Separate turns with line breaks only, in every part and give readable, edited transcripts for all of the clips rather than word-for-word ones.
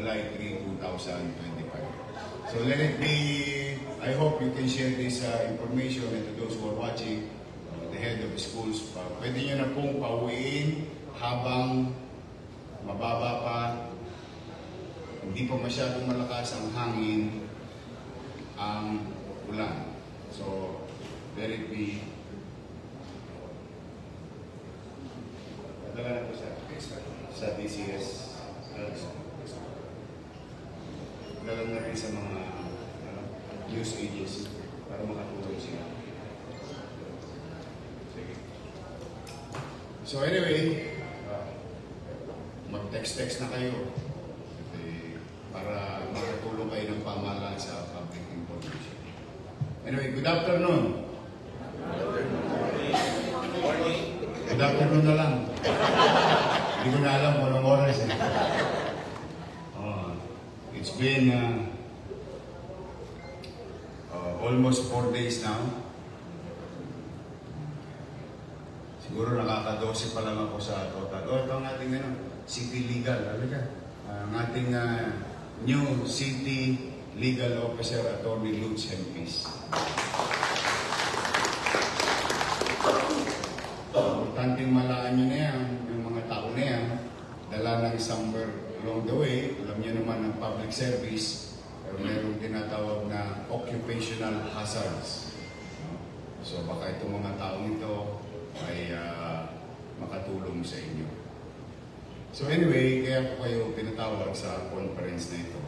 July 3, 2025. So let it be, I hope you can share this information and to those who are watching, the head of the schools, pwede nyo na pong pauwiin habang mababa pa, hindi pa masyadong malakas ang hangin, ang ulan. So let it be. Dala na po sa DCS. Dala na rin sa mga news agency para makatulong sila. Sige. So anyway, mag-text na kayo para makatulong kayo ng pamahalaan sa public information. Anyway, good afternoon. Good afternoon na lang. Hindi ko na alam kung anong oras. It's been almost 4 days now. Siguro nakaka-12 pa lang ako sa total. Ito ang ating city legal. Ang ating new city legal officer, Attorney Lutz Hempis. Importanteng malaan nyo na yan, yung mga tao na yan, dala ng somewhere along the way. Alam nyo naman ang public service, pero mayroong tinatawag na occupational hazards. So baka itong mga taong ito ay makatulong sa inyo. So anyway, kaya po kayo pinatawag sa conference na ito.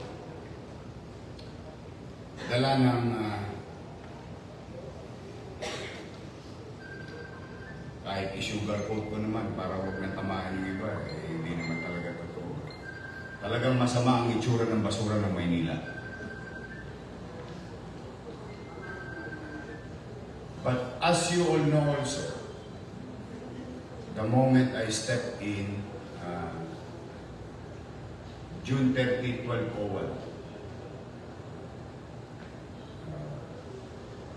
Dala ng kahit i-sugarcoat ko naman para huwag na tamaan yung iba, hindi naman talaga totoo. Talagang masama ang itsura ng basura ng Maynila. But as you all know also, the moment I stepped in, June 30, 12:01,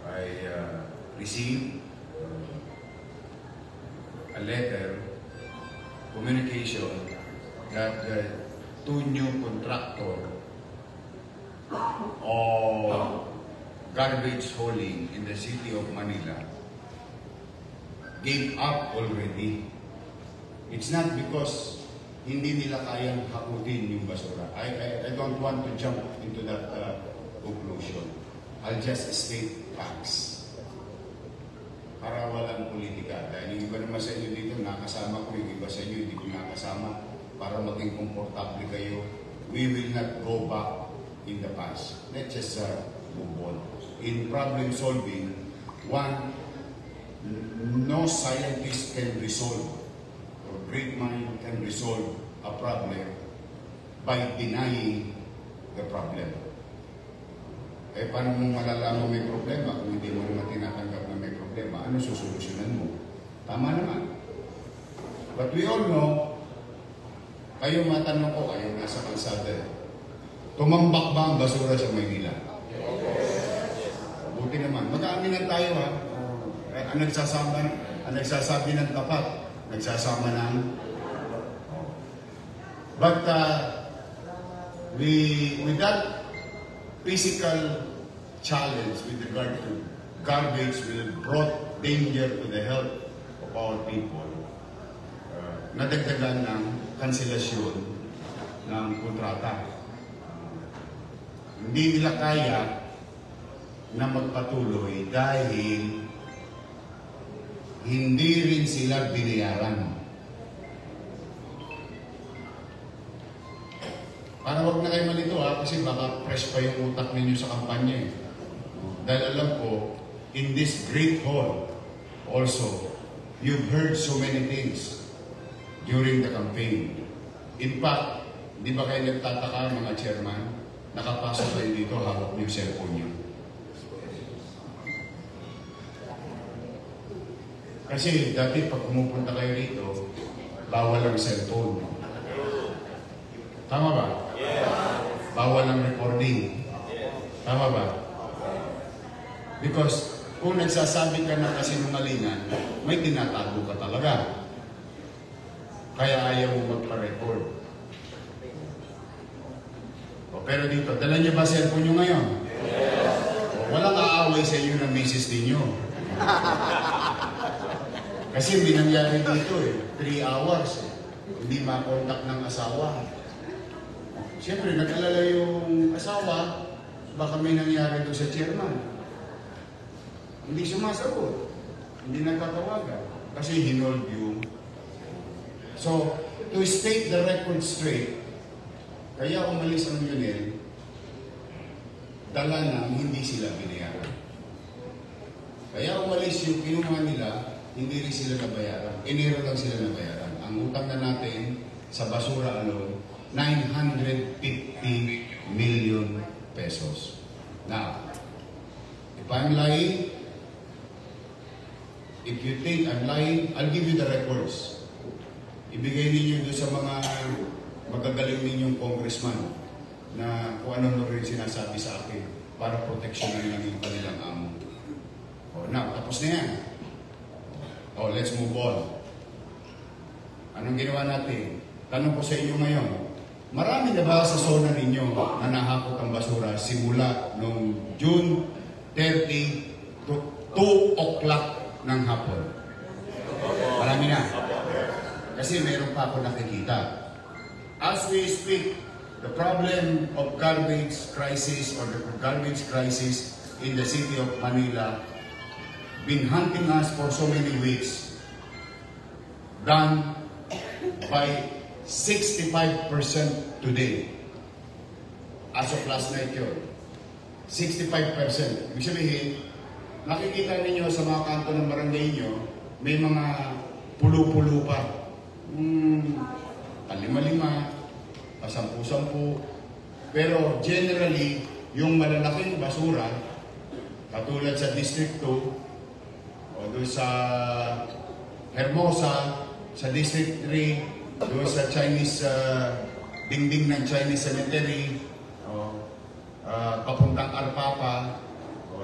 I received a letter, communication, that the 2 new contractor of garbage hauling in the city of Manila gave up already. It's not because hindi nila kayang hakutin yung basura. I don't want to jump into that conclusion. I'll just state facts. Para walang politika. Dahil yung iba naman sa inyo dito, nakasama ko, yung iba sa inyo, hindi ko nakasama. Para maging komportable kayo, we will not go back in the past. Let's just move on. In problem solving, no scientist can resolve, or great mind can resolve a problem by denying the problem. Eh, paano mo malalaman may problema kung hindi mo naman tinatanggap na may problema? Ano susolusyonan mo? Tama naman. But we all know, kayo matanong ko, kayo nasa kalsada, tumambak ba ang basura sa Maynila? Buti naman. Mag-aaminan tayo ha. Ang nagsasabi ng tapat, nagsasama ng... But with that physical challenge with regard to garbage will brought danger to the health of our people. Nadagdagan ng kanselasyon ng kontrata. Hindi nila kaya na magpatuloy dahil hindi rin sila binayaran. Para wag na kayo malito kasi baka fresh pa yung utak ninyo sa kampanya. Dahil alam ko, in this great hall, also, you've heard so many things during the campaign. In fact, di ba kayo nagtataka mga chairman, nakapasok kayo dito, hawak niyo yung cellphone niyo. Kasi dati pag pumupunta kayo dito, bawal ang cellphone. Tama ba? Bawal ang recording. Tama ba? Because kung nagsasabi ka ng kasinungalingan, may tinatago ka talaga. Kaya ayaw mo magpa-record. O, pero dito, dala niyo ba cellphone niyo ngayon? O, walang aaway sa inyo ng misis ninyo. Kasi may nangyari dito 3 hours hindi makontak ng asawa. Siyempre, nag-alala yung asawa, baka may nangyari doon sa chairman. Hindi sumasagot. Hindi nagtatawagan. Kasi hinold yung... So, to state the record straight, kaya umalis ang Lionel, dala na hindi sila binayaran. Kaya umalis yung kinuha nila, hindi rin sila nabayaran. Enero lang sila nabayaran. Ang utang na natin sa basura alone, 950 million pesos. Now, if I'm lying, if you think I'm lying, I'll give you the records. Ibigay ninyo doon sa mga magagaling ninyong congressman na kung ano rin sinasabi sa akin para proteksyonan lang yung kanilang amo. O, now, tapos na yan. O, let's move on. Anong ginawa natin? Tanong ko sa inyo ngayon, marami na ba sa zona ninyo na nahakot ang basura simula noong June 30 to 2 o'clock ng hapon? Marami na. Kasi meron pa ako nakikita. As we speak, the problem of garbage crisis or the garbage crisis in the city of Manila been hunting us for so many weeks, done by 65% today. As of last night yun. 65%. Ibig sabihin, nakikita ninyo sa mga kanto ng barangay nyo, may mga pulo-pulo pa. Palima-lima, pasampu-sampu. Pero generally, yung malalaking basura, katulad sa District 2, o doon sa Hermosa, sa District 3, doon sa Chinese, dingding ng Chinese Cemetery, papuntang Arpapa,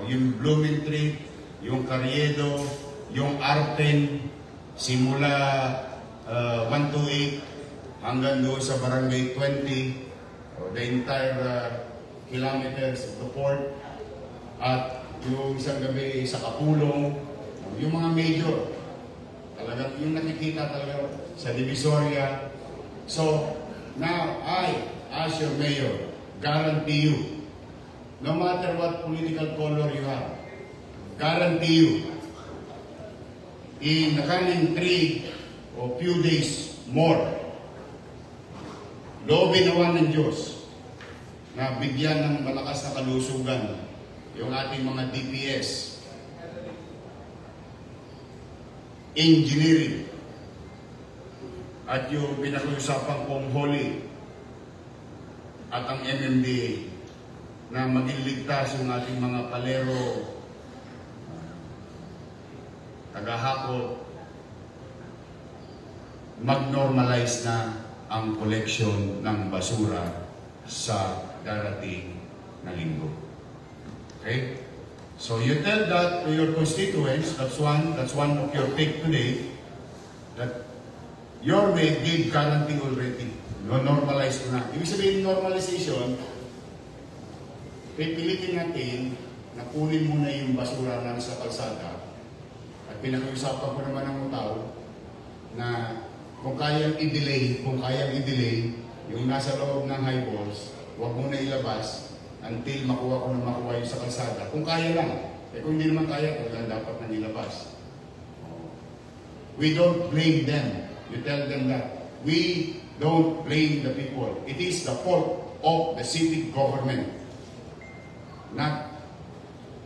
yung Blumentritt, yung Carriedo, yung Arten, simula 128 hanggang doon sa Barangay 20, the entire kilometers of the port, at yung isang gabi sa Kapulong, yung mga major, talagang yung nakikita talaga sa Divisoria. So, now I, as your mayor, guarantee you, no matter what political color you have, guarantee you, in the coming 3 or few days more, loobin naman ng Diyos na bigyan ng malakas na kalusugan yung ating mga DPS, engineering, at yung pinag-usapan kong Holy at ang MMDA na maging ligtas yung ating mga palero, tagahakot, mag-normalize na ang collection ng basura sa darating na linggo. Okay? So you tell that to your constituents, that's one of your take today, that your mayor gave guarantee already. No, normalize na. Ibig sabihin normalization, pipilitin natin na kunin muna yung basura na sa kalsada. At pinag-usapan ko naman ng tao na kung kayang i-delay, yung nasa loob ng high balls, huwag muna ilabas until makuha ko na makuha yung sa kalsada. Kung kaya lang. Eh kung hindi naman kaya, kailan dapat na nilabas. We don't blame them. You tell them that. We don't blame the people. It is the fault of the city government not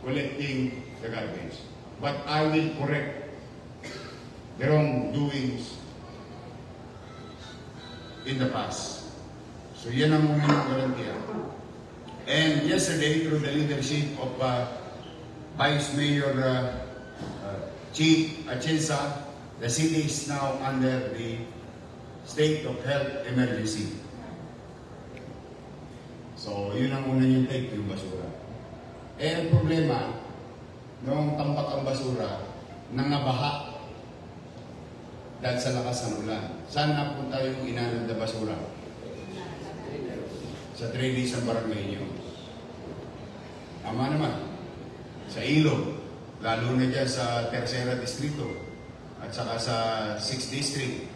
collecting the garbage. But I will correct the wrongdoings in the past. So yan ang muna yung garantiya. And yesterday, through the leadership of Vice Mayor Chief Atienza, the city is now under the state of health emergency. So, yun ang una yung take, yung basura. Eh, ang problema, noong tambak ang basura, nangabaha dahil sa lakas ng ulan. Saan napunta yung inanod na basura? sa drainage ng barangay niyo. Tama naman. Sa ilog, lalo na dyan sa Tercera Distrito at saka sa 6th District,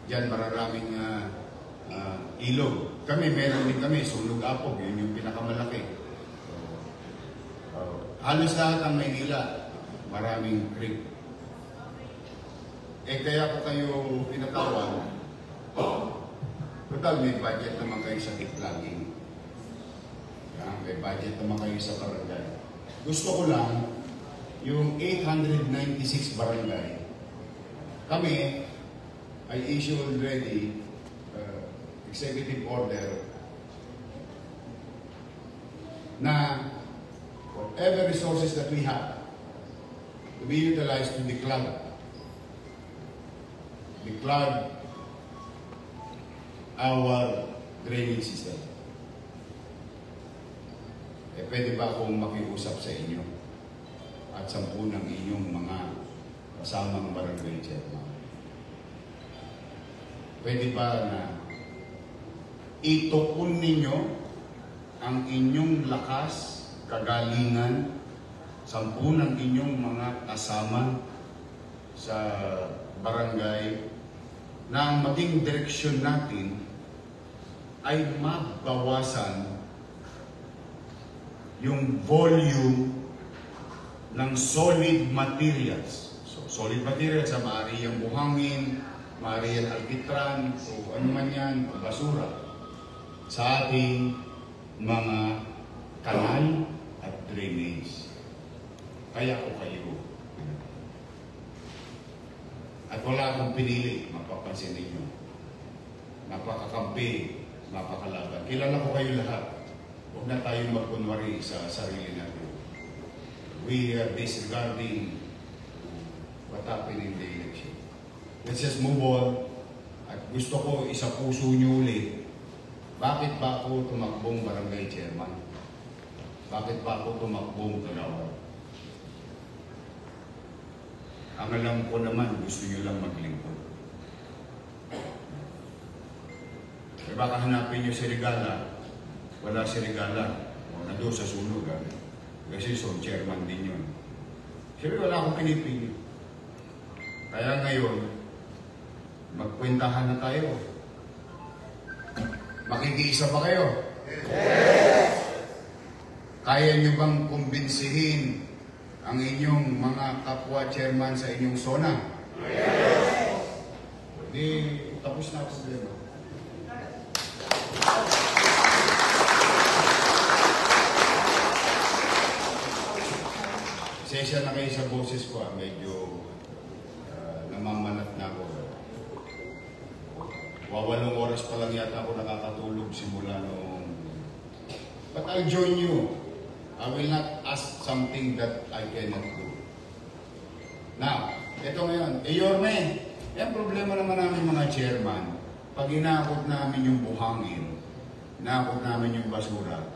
dyan mararaming ilog. Kami, meron din kami, Sulog Apog, yun yung pinakamalaki. Halos lahat ng Maynila, maraming creek. Kaya ko kayo pinatawag, total may budget naman kayo sa tiplaging. May budget naman kayo sa barangay. Gusto ko lang, yung 896 barangay, kami ay issue already executive order na whatever resources that we have to be utilized to declug our drainage system. Pwede ba akong makiusap sa inyo at 10 ng inyong mga kasamang barangay chairman? Pwede ba na ituon ninyo ang inyong lakas, kagalingan, 10 ng inyong mga kasama sa barangay na ang maging direksyon natin ay mabawasan yung volume ng solid materials. So, solid materials, maaari yung buhangin, maaari yung alkitran, o ano man yan, basura, sa ating mga kanal at drainage. Kaya ko kayo. At wala akong pinili, mapapansin ninyo. Napakakampi, napakalaban. Kilala ko kayo lahat. Huwag na tayong magkunwari sa sarili natin. We are disregarding what happened in the election. Let's just move on. At gusto ko isa puso nyo ulit. Bakit ba ako tumakbong barangay chairman? Bakit ba ako tumakbong kagawad? Ang alam ko naman, gusto nyo lang maglingkod. E baka hanapin nyo si Regala. Wala si Regala. Nandun sa sunog. Kasi chairman din yun. Siyempre wala akong pinipili. Kaya ngayon, magkwentahan na tayo. Makikiisa pa kayo? Yes! Kaya nyo bang kumbinsihin ang inyong mga kapwa chairman sa inyong zona? Yes! Di, tapos na ang problema. Sesya na kayo sa boses ko, medyo namamanat na ako. 8 oras pa lang yata ako nakakatulog simula noong... But I'll join you. I will not ask something that I cannot do. Now, ito ngayon, Yorme, yung problema naman namin mga chairman, pag inakot namin yung buhangin, inakot namin yung basura,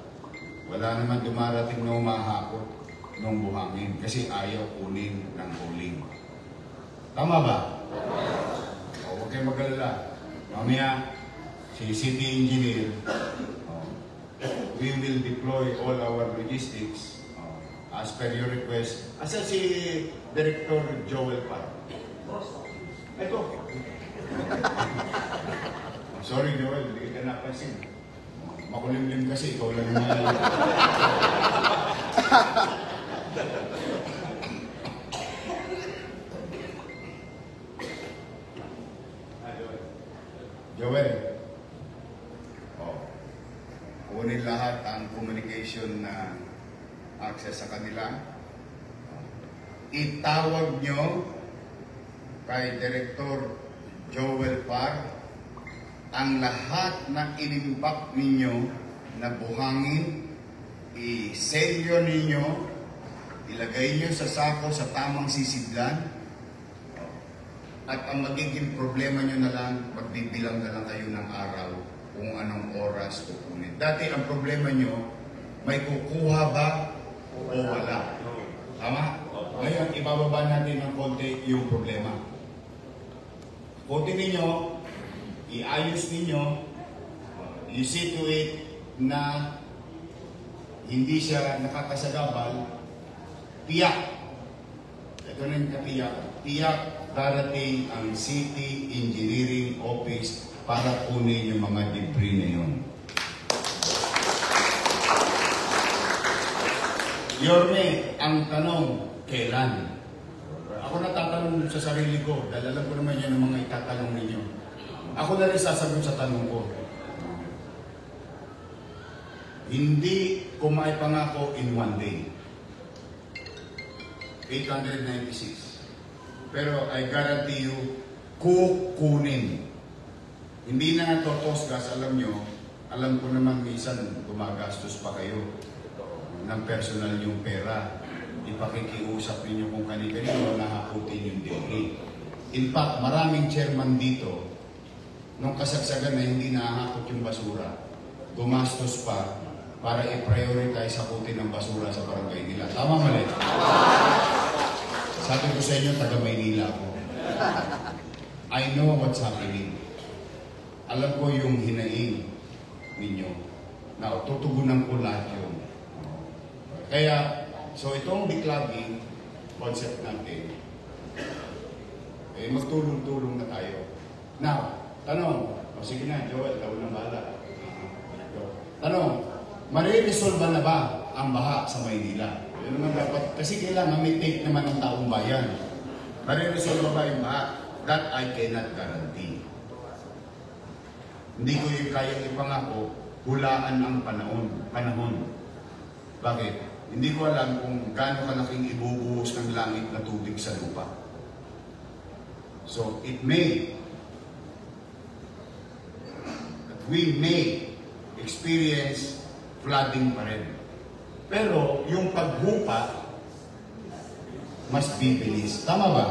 wala naman dumarating na umahakot ng buhangin kasi ayaw kunin ng huling. Tama ba? O, huwag kayo mag-alala. Mamaya, si city engineer, we will deploy all our logistics as per your request. Asa si Director Joel Park? Ito. Sorry Joel, hindi ka napansin. Makulimlim kasi, ikaw lang naman. Joel, kunin lahat ang communication na access sa kanila. Itawag nyo kay Director Joel Park ang lahat na inimpak ninyo na buhangin, i-selyo ninyo, ilagay nyo sa sako sa tamang sisidlan, at ang magiging problema nyo na lang, magbibilang na lang kayo ng araw kung anong oras kukunin. Dati ang problema nyo, may kukuha ba o wala? Tama? Ngayon, ibababa natin ng konti yung problema. Konti ninyo, iayos ninyo, you see to it na hindi siya nakakasagabal, tiyak. Ito na yung katiyak. Tiyak darating ang City Engineering Office para kunin yung mga debris na yun. Yorme, ang tanong, kailan? Ako natatanong sa sarili ko, dahil alam ko naman yan ang mga itatanong ninyo. Ako na rin sasagot sa tanong ko. Hindi ko maipangako in one day. 896. Pero I guarantee you, kukunin. Hindi na totosgas, alam nyo, alam ko naman minsan gumagastos pa kayo ng personal yung pera. Ipakikiusap ninyo kung kani-kanino nahakutin yung debris. In fact, maraming chairman dito, nung kasagsagan na hindi nahahakot yung basura, gumastos pa para i-prioritize hakutin ng basura sa barangay nila. Tama mali? Sabi ko sa inyo, taga Maynila ako. I know what's happening. Alam ko yung hinaing ninyo. Now, tutugunan ko lahat yun. Kaya, so itong declogging concept natin, magtulong-tulong na tayo. Now, tanong, sige na, Joel, ikaw na bahala. Tanong, mariresolve na ba ang baha sa Maynila? Yun naman dapat, kasi kailangan may take naman ng taong bayan. Mariresolve ba yung baha? That I cannot guarantee. Hindi ko yung kayang ipangako, hulaan ang panahon. Bakit? Hindi ko alam kung gaano kalaking ibubuhos ng langit na tubig sa lupa. So, it may, that we may experience flooding pa rin. Pero, yung paghupa, mas bibilis. Tama ba?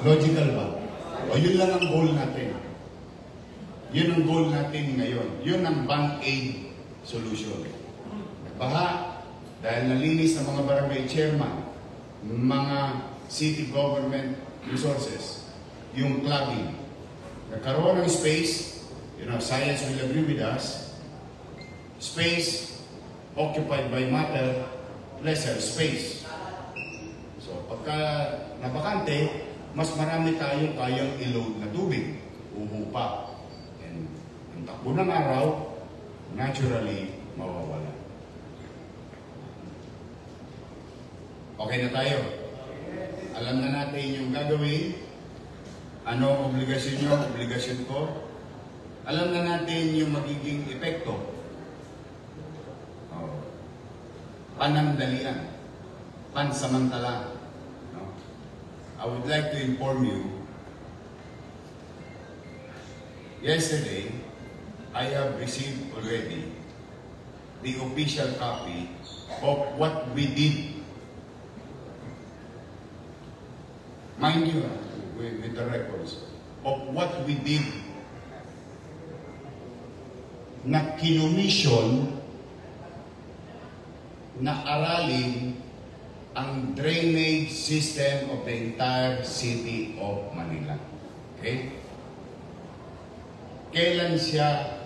Logical ba? O yun lang ang goal natin. Yun ang goal natin ngayon. Yun ang Band-Aid solution. Baha, dahil nalinis ng mga barangay chairman, mga city government resources, yung clogging. Nagkaroon ng space, science will agree with us, space occupied by matter, lesser space. So, pagka nabakante, mas marami tayong kayang i-load na tubig, uhupa. And ang takbo ng araw, naturally, mawawala. Okay na tayo. Alam na natin yung gagawin. Ano obligasyon nyo, obligasyon ko. Alam na natin yung magiging epekto. Panandalian. Pansamantala. I would like to inform you, yesterday, I have received already the official copy of what we did. Mind you, with the records of what we did na kinomission na aralin ang drainage system of the entire city of Manila. Okay? Kailan siya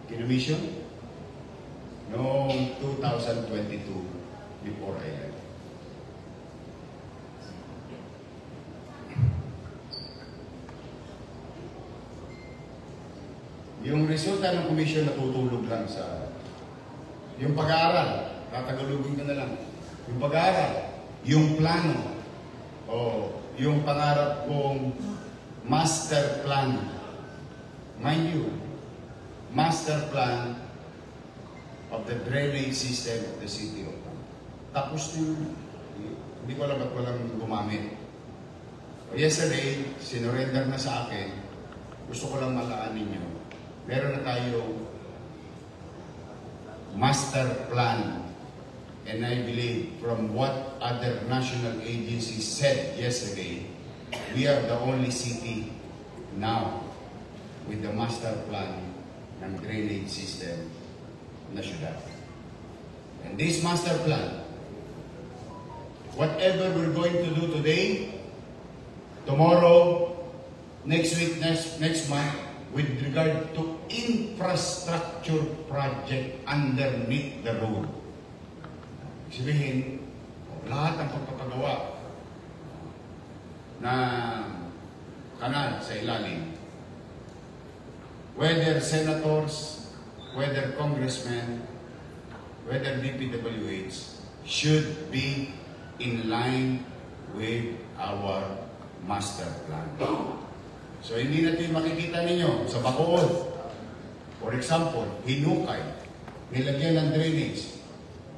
kinomission? Noong 2022, before I left. Yung resulta ng commission natutulog lang sa yung pag-aaral, tatagalugin ka na lang. Yung pag-aaral, yung plano, o yung pangarap kong master plan. Mind you, master plan of the drainage system of the city of Manila. Tapos hindi ko alam ba't walang gumamit. Yesterday, sinurrender na sa akin, gusto ko lang malaan ninyo. Meron na tayong master plan. And I believe from what other national agencies said yesterday, we are the only city now with the master plan ng drainage system na syudad. And this master plan, whatever we're going to do today, tomorrow, next week, next month, with regard to infrastructure project underneath the road. Sabihin, lahat ng pagpapagawa na kanal sa ilalim, whether senators, whether congressmen, whether DPWH, should be in line with our master plan. So hindi natin makikita ninyo sa Bacood. For example, Hinukay, nilagyan ng drainage,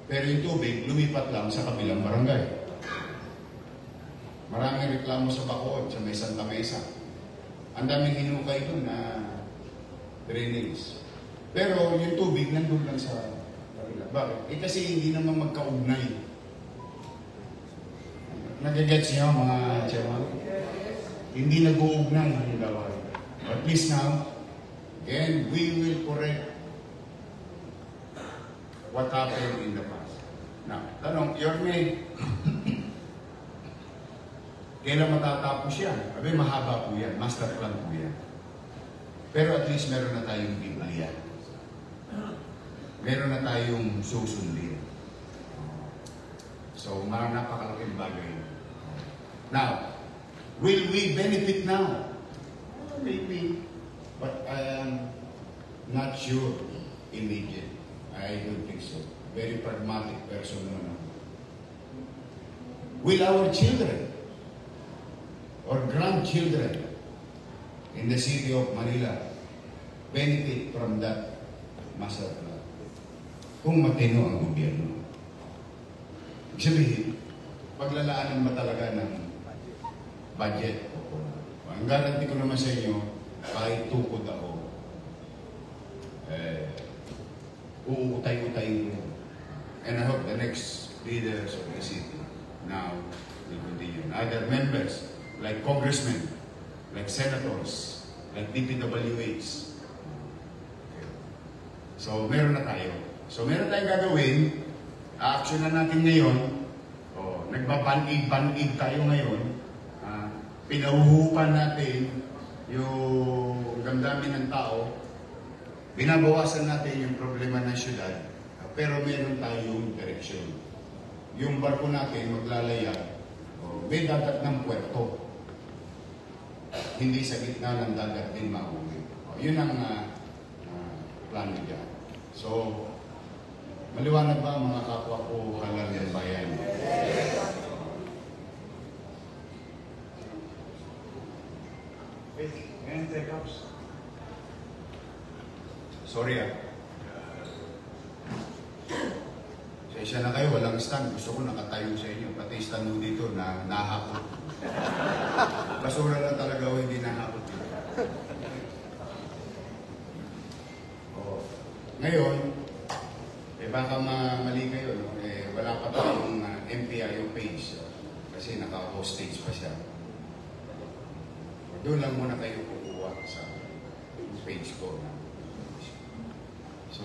pero yung tubig lumipat lang sa kabilang barangay. Maraming reklamo sa Bacood, sa may Santa Mesa. Ang daming hinukay doon na drainage. Pero yung tubig nandun lang sa kabila. Bakit? Eh kasi hindi naman magkaugnay. Nagigets niyo mga chairman? Hindi nag-uugnay yung gawain. At least now, and we will correct what happened in the past. Now, tanong, Yorme, kailan matatapos yan? Sabi, mahaba po yan. Master plan po yan. Pero at least meron na tayong Biblia. Meron na tayong susundin. So, napakalaking bagay. Now, will we benefit now? Maybe. But I am not sure immediate. I don't think so. Very pragmatic person naman. Will our children or grandchildren in the city of Manila benefit from that master plan? Kung matino ang gobyerno. Ibig sabihin, paglalaanan ba talaga ng budget? Ang garanti ko naman sa inyo, kahit tukod ako, uutay-utay ko. And I hope the next leaders of the city now will continue. Other members, like congressmen, like senators, like DPWH. Okay. So, meron na tayo. So, meron tayong gagawin. A-action na natin ngayon. Nagbabanid-banid tayo ngayon. Pinauhupan natin yung damdamin ng tao. Binabawasan natin yung problema ng syudad. Pero meron tayong direksyon. Yung barko natin maglalaya, may dagat ng puerto. Hindi sa gitna ng dagat din mauwi. Yun ang plano dyan. So, maliwanag ba mga kapwa ko halal ng bayan? And take-ups. Sorry Isa na kayo, walang stand. Gusto ko nakatayo sa inyo. Pati stand mo dito na nahakot. Basura lang talaga o hindi nahakot. Ngayon, baka mali kayo, no? Wala pa tayong MPIO page. Kasi naka-hostage pa siya. Doon lang muna kayo kukuha sa page ko. So,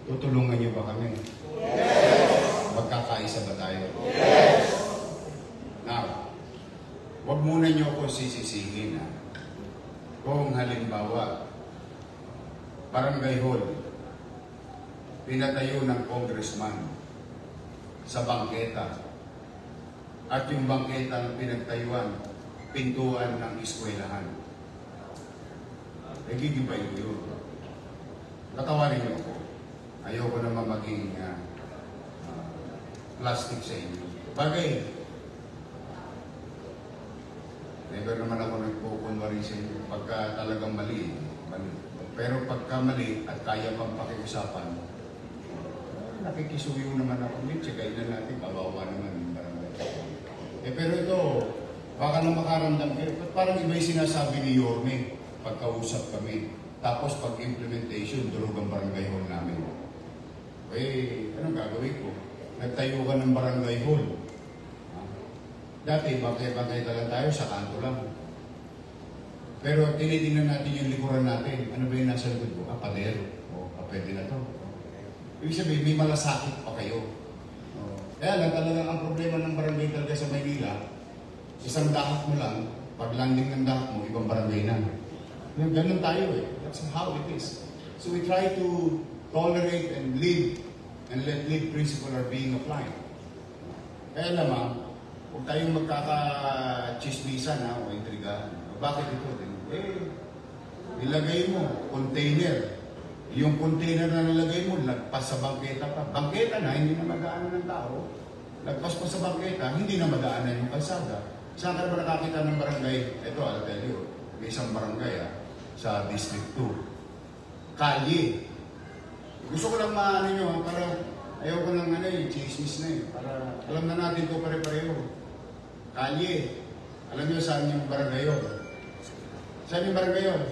tutulungan niyo ba kami? Yes! Magkakaisa ba tayo? Yes! Now, wag muna niyo ako sisisihin. Kung halimbawa, Barangay Hall, pinatayo ng congressman sa bangketa. At yung bangketa na pinagtayuan, pintuan ng eskwelahan. Nagigibay ko yun. Tatawarin niyo ako. Ayoko naman maging plastic sa inyo. Bagay, never naman ako nagpukunwari sa inyo. Pagka talagang mali, mali. Pero pagka mali at kaya pang pakiusapan, nakikisuyo naman ako. Tsagay na natin, babawa naman yung barangay. Pero ito, baka na makaramdam kayo. Parang iba yung sinasabi ni Yorme pagkausap kami. Tapos pag-implementation, durog ang barangay hall namin. Anong gagawin ko? Nagtayo ka ng barangay hall. Dati, bagay-bagay talaga tayo, sa kanto lang. Pero tinitingnan natin yung likuran natin. Ano ba yung nasa likod ko? Pader. Pwede na to. Ibig sabihin, may malasakit pa kayo. Kaya lang talagang ang problema ng barangay talaga sa Maynila, isang dahak mo lang, pag landing ng dahak mo, ibang barangay na. Ganun tayo eh. That's how it is. So we try to tolerate and live and let live principle are being applied. Kaya naman, huwag tayong magkaka-chismisan o intrigahan. Bakit ito? Nilagay mo, container. Yung container na nilagay mo, lagpas sa bangketa pa. Bangketa na, hindi na madaanan ng tao. Lagpas pa sa bangketa, hindi na madaanan yung kalsada. Saan ka na ba nakakita ng barangay? Ito, I'll tell you. May isang barangay sa District 2. Kalye. Gusto ko lang maano nyo, para ayaw ko lang chismis na para alam na natin ito pare-pareho. Kalye. Alam nyo saan yung barangay yun? Saan yung barangay yun?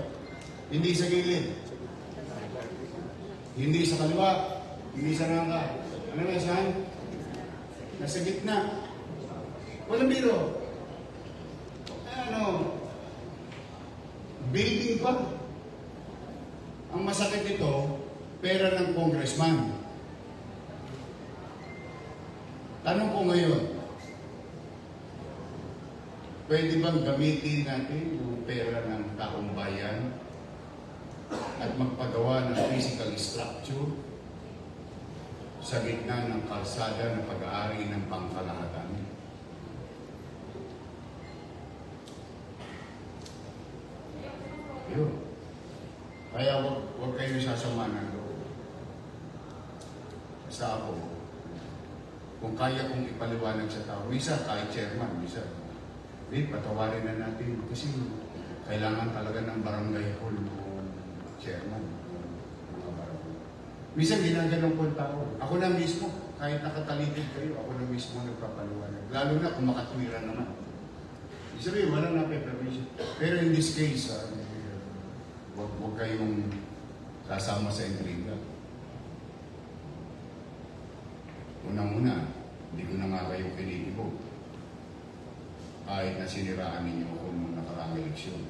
Hindi sa gilid. Hindi sa kaliwa. Hindi sa nangka. Ano na saan? Nasa gitna. Walang biro. Building pa. Ang masakit ito, pera ng congressman. Tanong ko ngayon, pwede bang gamitin natin yung pera ng taong bayan at magpagawa ng physical structure sa gitna ng kalsada ng pag-aari ng pangkalahatan? Yun. Kaya huwag kayo sasama ng loob. Basta ako, kung kaya kong ipaliwanag sa tao, isa kahit chairman, isa, patawarin na natin kasi kailangan talaga ng barangay hall o chairman. Minsan ginaganon ko ang tao. Ako na mismo, kahit nakatalikid kayo, ako na mismo nagpapaliwanag. Lalo na kung makatwira naman. Sabi, walang nape-permission. Pero in this case, huwag kayong sasama sa intriga. Unang-una, hindi ko na nga kayo kinikibo. Kahit na siniraan ninyo ako nung nakaraang eleksyon.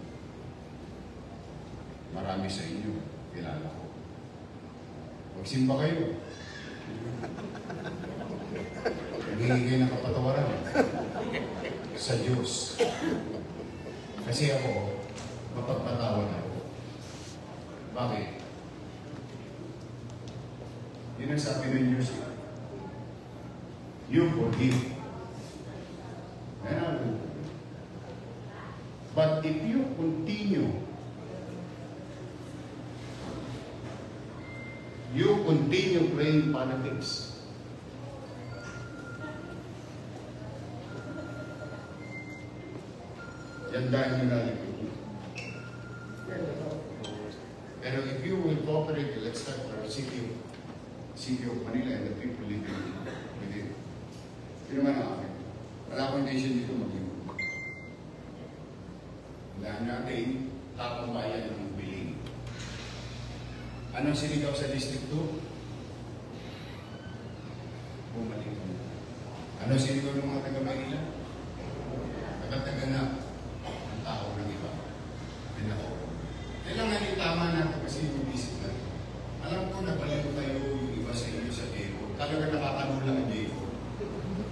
Marami sa inyo, kilala ko. Magsimba kayo. Naghihigay ng kapatawaran sa Diyos. Kasi ako, mapagpatawad ako. Bakit? Yun ang sabi ng Diyos. You forgive. And I will. But if you continue playing politics, yan dahil nyo naligid. Pero if you will cooperate, let's start with our city of Manila and the people living within. Yun naman ang akin. Wala akong intention dito maging. Dahil natin, tapang bayan ng biling. Anong sinigaw sa District 2? Bumalik. Anong sinigaw ng mga taga-Manila? Taga-taga na ang tao ng iba. Din ako. Kailangan itama natin kasi yung isip natin. Alam ko na baliw tayo yung iba sa inyo sa Diego. Talaga nakakanula ang Diego.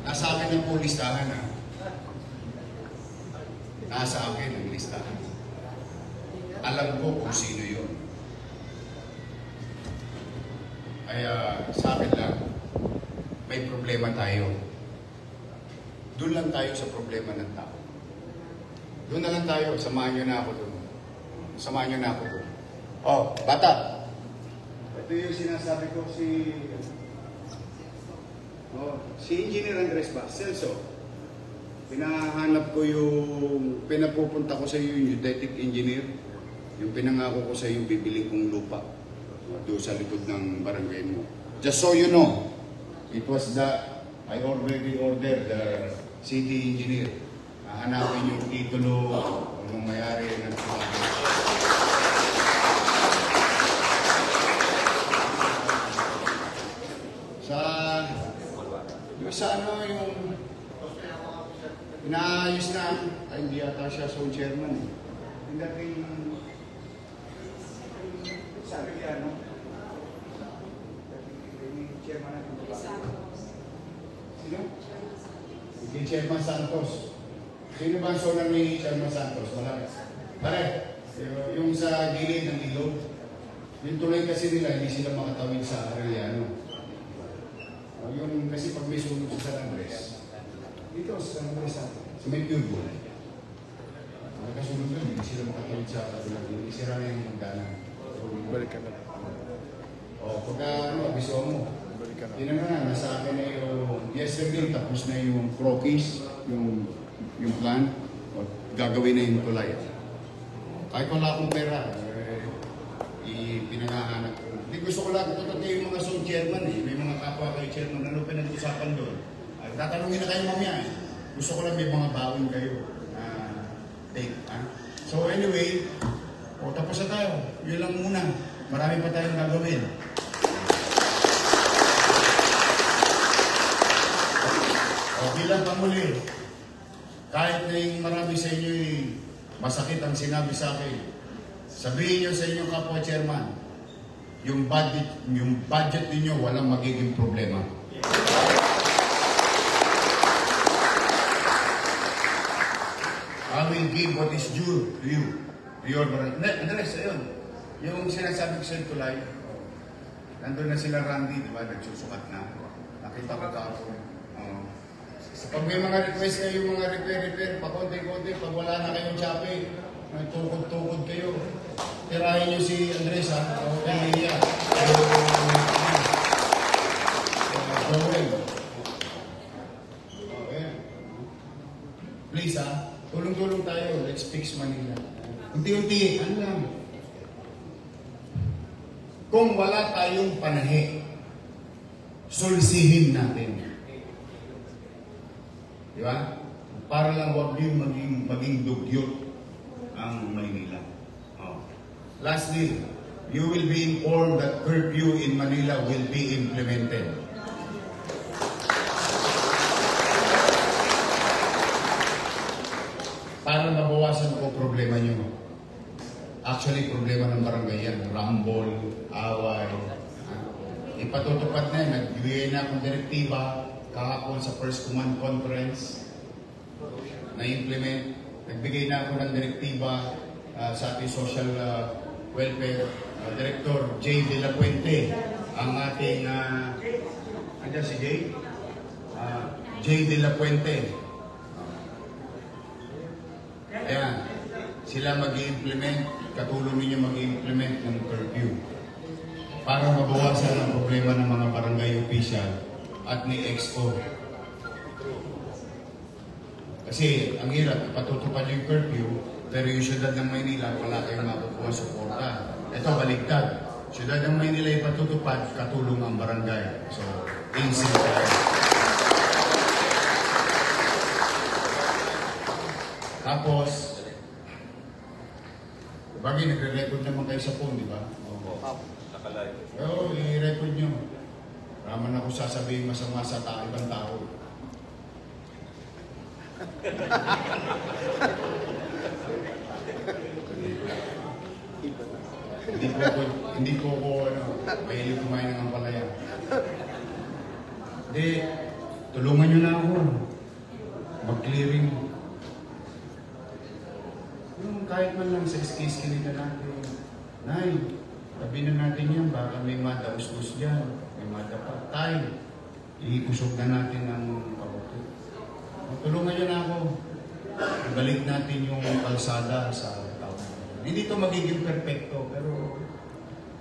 Nasa akin ang po listahan ha. Nasa akin ang listahan. Alam ko kung sino yun. Kaya sa akin lang, may problema tayo. Doon lang tayo sa problema ng tao. Doon na lang tayo. Samahan nyo na ako doon. Samahan nyo na ako doon. Oh, bata! Ito yung sinasabi ko si Engineer Andres ba? Celso. Pinahanap ko yung, pinapupunta ko sa iyo yung geodetic engineer. Yung pinangako ko sa iyo yung bibili kong lupa. Doon sa likod ng barangay mo. Just so you know, it was that I already ordered the city engineer. Hanapin yung titulo ng may-ari ng sa ano yung inaayos na, ay hindi yata siya zone chairman eh. Yung dating sabi niya, no? Dating chairman natin ba? Sino? Yung Chairman Santos. Sino ba ang zona ni Chairman Santos? Wala. Pare, Yung sa gilid ng ilog, yung tulay kasi nila, hindi sila makatawid sa Arellano. Yung kasi pag may sunog sa San Andres, dito sa San Andres sa may pure gold. Nakasunod doon, hindi sila makatawid sa kabilang. Hindi sira na yung magdanan.
Balik ka na.
Pagka abiso mo, yun na nasa akin na yung yesterday, tapos na yung croquis, yung plan, gagawin na yung tulay. Kahit wala akong pera, ipinangahanap ko. Hindi gusto ko lang ito yung mga zone chairman may mga kapwa kayo chairman, ano pinag-usapan doon. Tatanungin na kayo mamaya Gusto ko lang may mga bawin kayo na take. So anyway, tapos na tayo. Yun lang muna. Marami pa tayong gagawin. Bilang pamuli, kahit na yung marami sa inyo masakit ang sinabi sa akin, sabihin nyo sa inyong kapwa chairman, yung budget ninyo walang magiging problema. I will give what is due to you. To your barangay. Andres, ayun. Yung sinasabi ko sa tulay, nandun na sila Randy, di ba? Nagsusukat na. Nakita ko tapos. Pag may mga request kayo, mga repair, pakonti-konti, pag wala na kayong chape, tukod-tukod kayo. Tirahin nyo si Andres, ha? Okay, yeah. Please, ha? Tulong-tulong tayo. Let's fix Manila. Unti-unti, ano lang. Kung wala tayong panahe, sulsihin natin. Di ba? Para lang huwag yung maging dugyot ang Manila. Lastly, you will be informed that curfew in Manila will be implemented. Para mabawasan ko problema nyo. Actually, problema ng barangay yan. Rumble, away. Ipatutupad na yan. Nagbigay na akong direktiba kahapon sa First Command Conference na-implement. Nagbigay na ako ng direktiba sa ating Social Welfare Director Jay De La Puente. Ang ating andyan si Jay? Jay De La Puente. Ayan, sila mag-i-implement, katulong ninyo mag-i-implement ng curfew para mabawasan ang problema ng mga barangay official at ni Expo. Kasi ang hirap, ipatutupad yung curfew, pero yung syudad ng Maynila, wala kayong makukuha suporta. Ito, baligtad. Syudad ng Maynila ipatutupad, katulong ang barangay. So, easy tayo. Tapos, bagay nagre-record naman kayo sa phone, di ba?
Nakalive.
Oo, i-record nyo. Raman ako sasabihin masama sa ibang tao. Hindi po ako mahilig kumain ng ampalaya. Hindi, tulungan nyo na ako. Mag-clearing. Yung kahit man lang sa skis-kinita natin. Nay, tabi na natin yan. Baka may madaus-dus dyan. May madapatay. Iikusog na natin ang pabuto. Tulungan nyo na ako. Balik natin yung kalsada sa tao. Hindi ito magiging perfecto, pero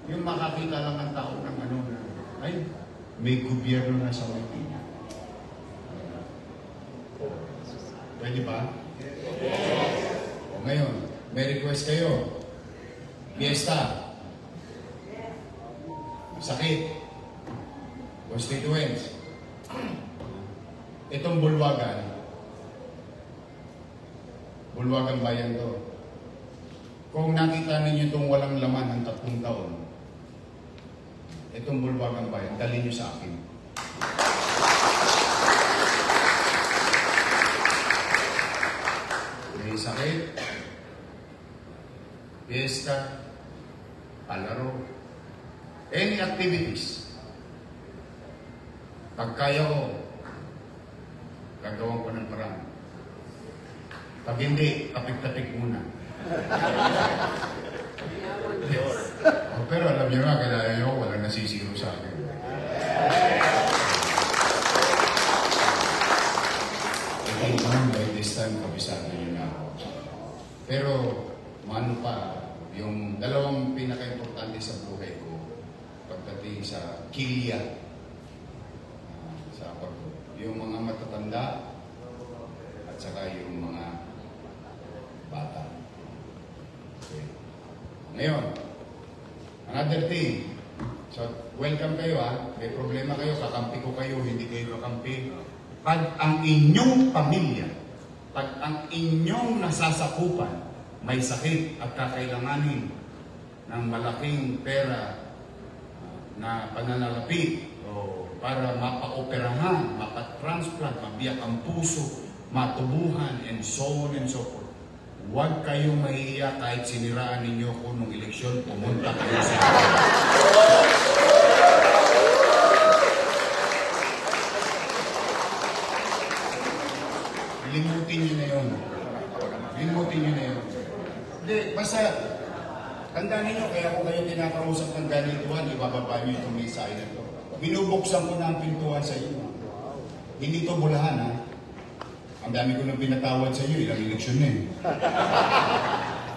yung makakita lang ang tao ng ano na, ay, may gobyerno na sa Manila. Pwede ba? O ngayon, may request kayo. Fiesta. Sakit. Constituents. Itong bulwagan bayan to. Kung nakita ninyo itong walang laman ng 3 taon, itong bulwagang bayan, dali nyo sa akin. May sakit, fiesta, palaro, any activities. Pag kaya ko, gagawin ko ng parang. Pag hindi, tapik-tapik muna. Pero alam niyo nga, kaya ayaw, walang nasisiro sa akin. I think by this time, kabisado niyo na ako. Pero, mano pa, yung dalawang pinaka-importante sa buhay ko, pagdating sa kilya, sa pagod, yung mga matatanda, at saka yung mga bata. Okay. Ngayon, another thing, so welcome kayo ha, may problema kayo, kakampi ko kayo, hindi kayo kakampi. Pag ang inyong pamilya, pag ang inyong nasasakupan, may sakit at kakailanganin ng malaking pera na pananalapi o para mapaoperahan, mapatransplant, mabiyak ang puso, matubuhan, and so on and so forth. Huwag kayong mahihiya kahit siniraan ninyo ko nung eleksyon, pumunta kayo sa limutin nyo na yun. Limutin nyo na yun. Hindi, basta, tandaan ninyo, kaya kung kayo tinakausap ng ganituan, ibababa nyo itong mensahe na ito. Binubuksan ko na ang pintuan sa inyo. Hindi ito bulahan, ha? Ang dami ko nang pinatawad sa inyo, ilang eleksyon na eh.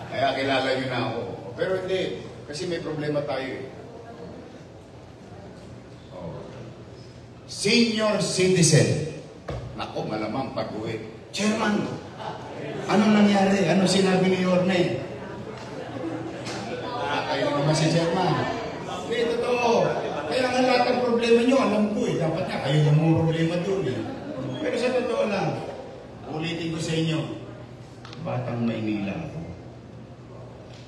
Kaya kilala nyo na ako. Pero hindi, kasi may problema tayo eh. Oh. Senior citizen. Nako, malamang pag-uwi. Chairman, anong nangyari? Ano sinabi ni Yorme? Kayo naman si Chairman. Hindi, totoo. Kaya nga lahat ng problema nyo, alam ko eh. Dapat nga, kayo yung mga problema doon eh. Pero sa totoo lang, ulitin ko sa inyo, Batang Maynila ako.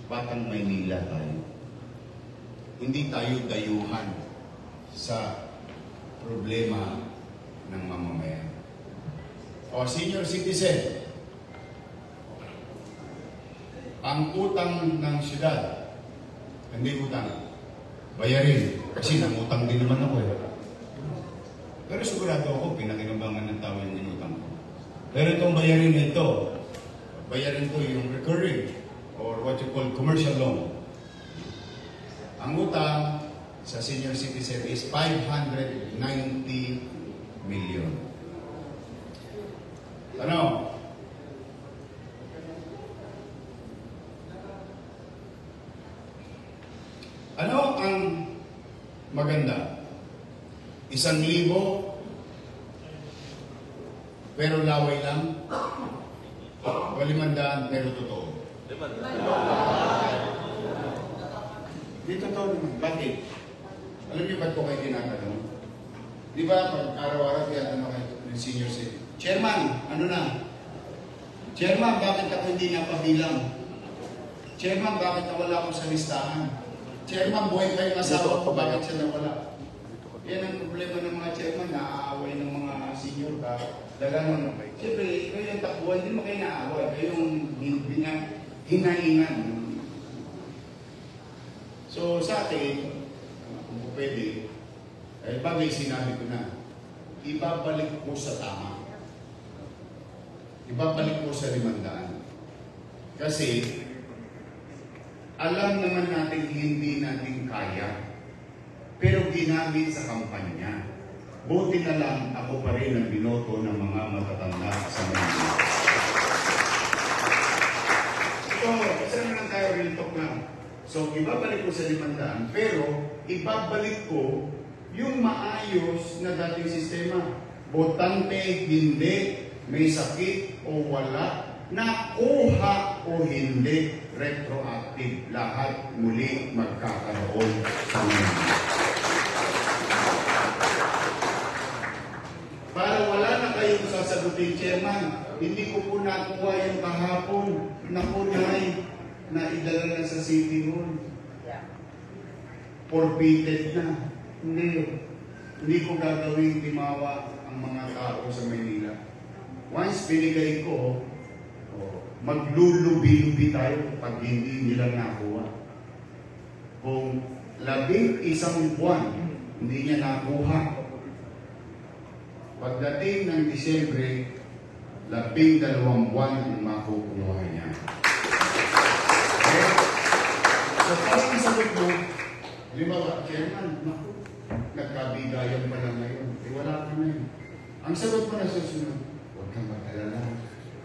Batang Maynila tayo. Hindi tayo dayuhan sa problema ng mamamayan. O senior citizen, ang utang ng syudad, hindi utang, bayarin. Kasi nangutang din naman ako eh. Pero sigurado ako, pinakinabangan ng tao yung inutang ko. Pero itong bayarin na ito, bayarin ko yung recurring or what you call commercial loan. Ang utang sa senior citizen is 590 million. Ano? Ano ang maganda? 1,000 pero laway lang. 500 pero totoo. Di totoo naman. Bakit? Alam niyo ba't ko kayo tinatanong? Di ba pag araw-araw tinatanong kayo ng senior citizen? Chairman, ano na? Chairman, bakit ako hindi napabilang? Chairman, bakit nawala ako sa listahan? Chairman, buhay pa yung asawa ko, bakit siya nawala? Yan ang problema ng mga chairman, naaaway ng mga senior ba? Dagang, siyempre, kayo yung takbuhan, hindi mo kayo naaaway, kayo yung hinahingan. So sa atin, kung pwede, bagay sinabi ko na, ibabalik ko sa tama. Ibabalik ko sa 500. Kasi, alam naman natin hindi natin kaya, pero ginamit sa kampanya. Buti na lang ako pa rin ang binoto ng mga matatanda sa Manila. So, isa na lang tayo real talk na. So, ibabalik ko sa 500, pero ibabalik ko yung maayos na dating sistema. Botante, hindi, may sakit o wala, nakuha o hindi, retroactive, lahat muli magkakaroon sa Manila. Para wala na kayong sasagutin, Chairman, hindi ko po nakuha yung kahapon, nakunay, na idala na sa City Hall. Forfeited na. Hindi ko gagawin timawa ang mga tao sa Maynila. Once binigay ko, maglulubi-lubi tayo pag hindi nila nakuha. Kung 11 buwan, hindi niya nakuha. Pagdating ng Disyembre, 12 buwan ang makukuha niya. So, parang ang sagot mo, di ba, Chairman, naku, nagkabigayan pa lang ngayon. Wala ka na yun. Ang sagot mo na susunod, huwag kang mag-alala.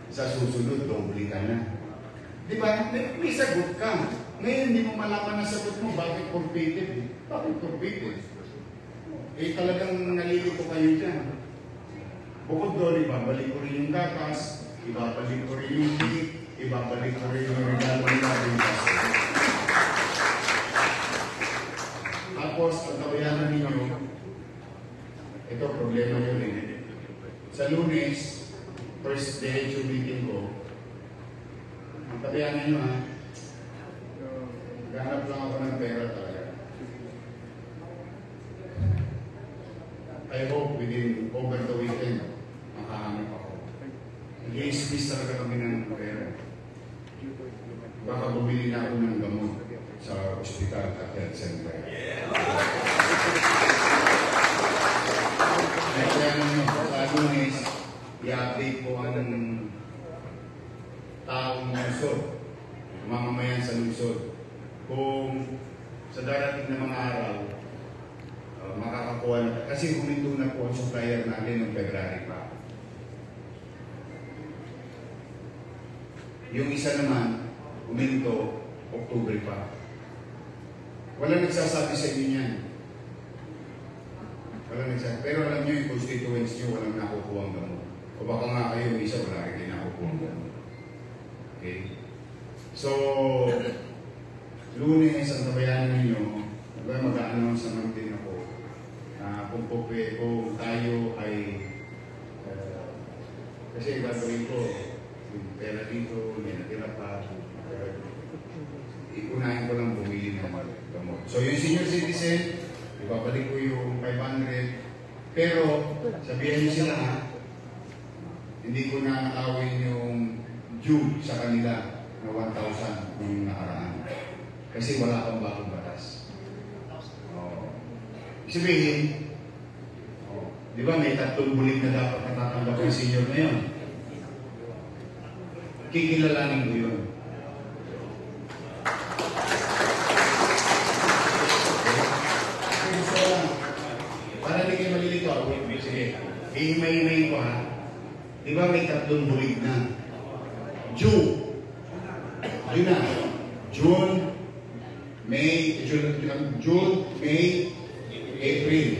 Sa susunod, doble ka na. Di ba? May sagot ka. Ngayon, hindi mo malaman ang sagot mo. Bakit competitive? Bakit competitive? Talagang nalilito kayo dyan. Bukod doon, ibabalik ko rin yung gatas, ibabalik ko rin yung heat, ibabalik ko rin yung regalo natin. Tapos, ang tawayanan ninyo, ito problema nyo rin. Sa Lunes, first day yung meeting ko, ang tawayanan nyo ha, gahanap lang ako ng pera talaga. I hope within over the weekend, makahanap ako. Nag-i-squeeze talaga kami ng pera. Baka bumili na ako ng gamot sa ospital at health center. Kaya naman, sa Lunes, i-update ko ang taong lungsod, mamamayan sa lungsod. Kung sa darating na mga araw, makakakuha na. Kasi huminto na po ang supplier natin noong February pa. Yung isa naman, huminto, October pa. Wala nagsasabi sa inyo yan. Wala nagsasabi. Pero alam nyo yung constituents nyo, walang nakukuha ang gamot. O baka nga kayo, yung isa, wala rin nakukuha ang gamot. Okay? So, Lunes, ang tabayanan ninyo, mag-a-announce naman din ako na kung tayo ay kasi gagawin ko yung pera dito, may natira pa, ipunahin ko lang bumili ng gamot. So yung senior citizen, ibabalik ko yung 500, pero sabihan niyo sila ha, hindi ko na nakawin yung due sa kanila na 1,000 nung nakaraan. Kasi wala kang bagong batas. Sabihin, di ba may 3 bulig na dapat natatanggap yung senior na yun? Kikilalanin ko yun. Para hindi kayo malilito ako, sige, ihimay-himay ko ha. Di ba may 3 bulig na? June. Yun na. June, May, April.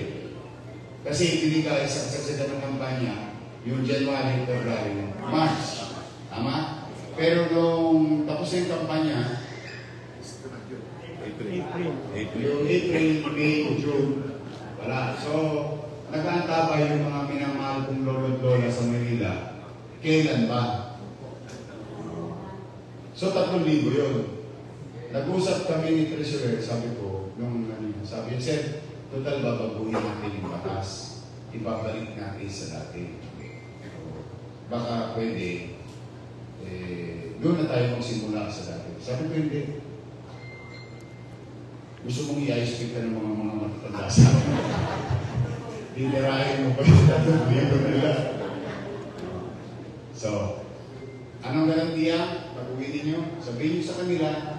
Kasi hindi ka isaksaksagan ng kampanya yung January, February, March. Tama? Pero nung tapos yung kampanya, yung April, May, June, wala. So, nag-aantabay yung mga minamahal kong lolo-lola sa Manila. Kailan ba? So, 3,000 yun. Nag-usap kami ni Treasurer, sabi ko, sabi niya, Sir, total babaguhin natin yung batas. Ibabalik natin sa dati. Baka pwede, doon na tayo magsimula sa dati. Sabi ko, hindi. Gusto mong i-ice ka ng mga matatanda sa akin. Dinirahin mo pa yung tatong dito nila. So, anong garantiya? Pag-uwi ninyo, sabihin nyo sa kanila,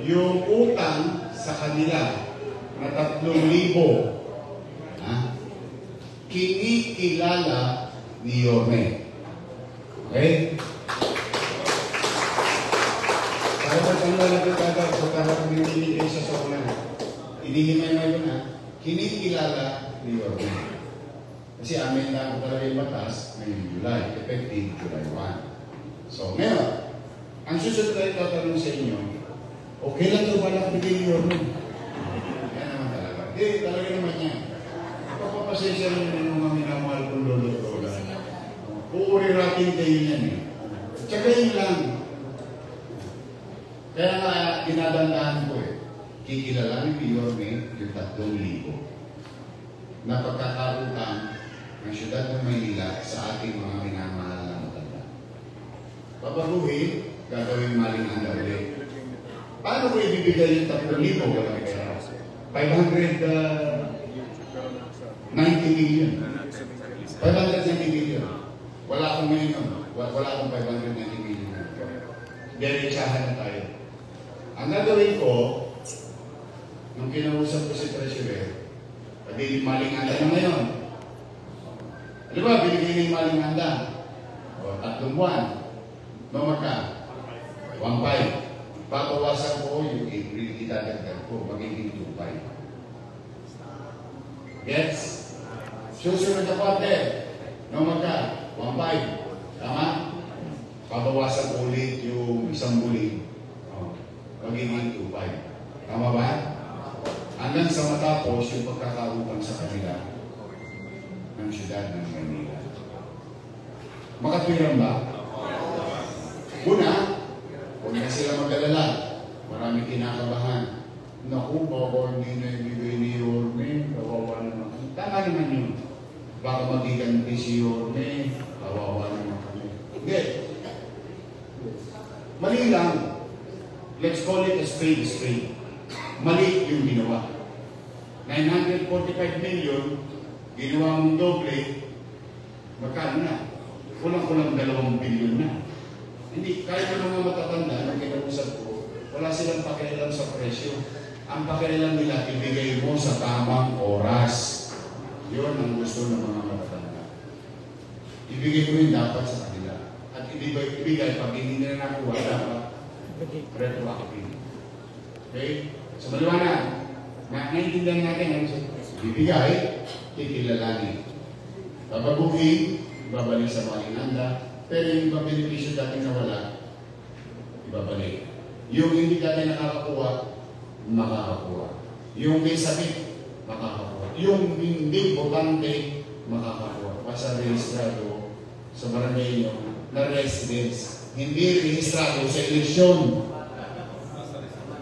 yung utang sa kanila na 3,000 kinikilala ni Yorme. Okay? Para sa kanila kagad sa karang binibigay sa solar. Inihimay na yun kinikilala ni Yorme. Kasi amin na talaga yung batas ngayong July, effective July 1. So ngayon, ang susunod na itatanong sa inyo, okay lang ito ba nakabigay ni Yorme? Yan naman talaga. Hindi, talaga naman yan. Papapasensya rin yung mga minamahal kong lolo-lola. Uurirating kayo yan eh. Tsaka yun lang. Kaya nga, dinadandaan ko eh. Kikilalanin ni Yorme yung 3,000 na pagkakautang ng siyudad ng Maynila sa ating mga minamahal na matanda. Papaguhin, gagawin maling handa ulit. Paano ko ibibigay yung 3,000? Walang pera. 590 million. 590 million. Wala akong ngayon. Wala akong 590 million. Diretsahan na tayo. Ang gagawin ko, nung kinausap ko si Treasurer, pwede maling anda na ngayon. Ano ba, binigay ng maling anda? O, 3 buwan. Mamaka, 1.5. Babawasan ko yung April, itadagdag ko, magiging 2.5. Yes? Susunod na quarter, mamaka, 1.5. Tama? Babawasan ko ulit yung isang buling. O, magiging 2.5. Tama ba? Hanggang sa matapos yung pagkakautang sa kanila ng siyudad ng Manila. Makatwiran ba? Una, huwag na sila mag-alala. Maraming kinakabahan. Naku, baka hindi na ibigay ni Yorme. Kawawa naman. Tama naman yun. Baka magiganti si Yorme. Kawawa naman kami. Hindi. Mali lang. Let's call it a spade a spade. Mali yung ginawa. 945 million, ginawa mong doble, magkano na? Kulang-kulang 2 billion na. Hindi, kahit yung mga matatanda na kinausap ko, wala silang pakialam sa presyo. Ang pakialam nila, ibigay mo sa tamang oras. Yun ang gusto ng mga matatanda. Ibigay mo yung dapat sa kanila. At ibigay, pag hindi nila nakuha, dapat retroactive. Okay? So, maliwanag. Naintindihan natin ang bibigay, kikilalanin. Babaguhin, ibabalik sa maling handa, pero yung benepisyo dati nawala, ibabalik. Yung hindi dati nakakakuha, makakakuha. Yung may sakit, makakakuha. Yung hindi botante, makakakuha. Basta rehistrado sa barangay nyo na residence, hindi rehistrado sa eleksyon.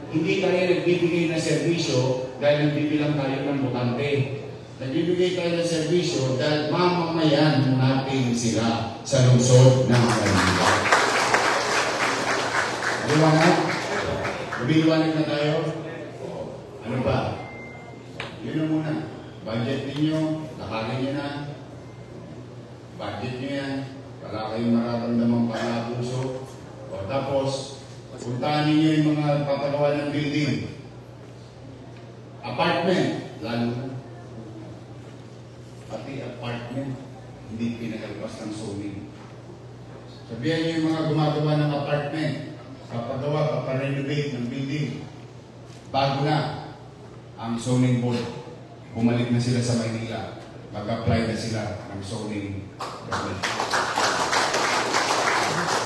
Hindi tayo nagbibigay ng serbisyo dahil nagbibilang tayo ng botante. Nagbibigay tayo ng serbisyo dahil mamamayan natin sila sa lungsod ng Manila. Liwanag? Lumiwanag na tayo? Ano ba? Yun na muna. Budget ninyo, nakarin nyo na. Budget nyo yan. Wala kayong nararamdamang pangabuso. O tapos, puntahan ninyo yung mga papagawa ng building. Apartment, lalo na. Pati apartment, hindi pinakalpas ng zoning. Sabihan niyo yung mga gumagawa ng apartment, papagawa, paparenovate ng building. Bago na ang zoning board, bumalik na sila sa Maynila, mag-apply na sila ng zoning permit.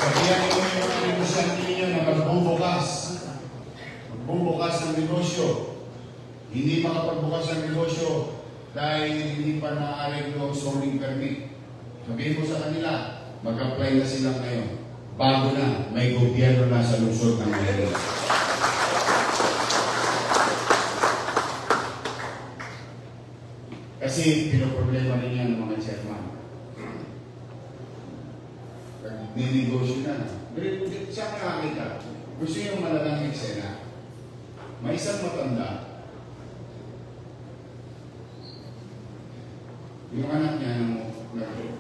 Sabihan niyo yung mga negosyante ninyo na magbubukas ng negosyo. Hindi makapagbukas ng negosyo dahil hindi pa naaaring yung zoning permit. Sabihin mo sa kanila, mag-apply na sila ngayon. Bago na, may gobyerno na sa lungsod ng Manila. Kasi pinoproblema rin yan ng mga chairman. Ninegosyo na. Saan nakakita? Gusto yung malalang eksena. May isang matanda. Yung anak niya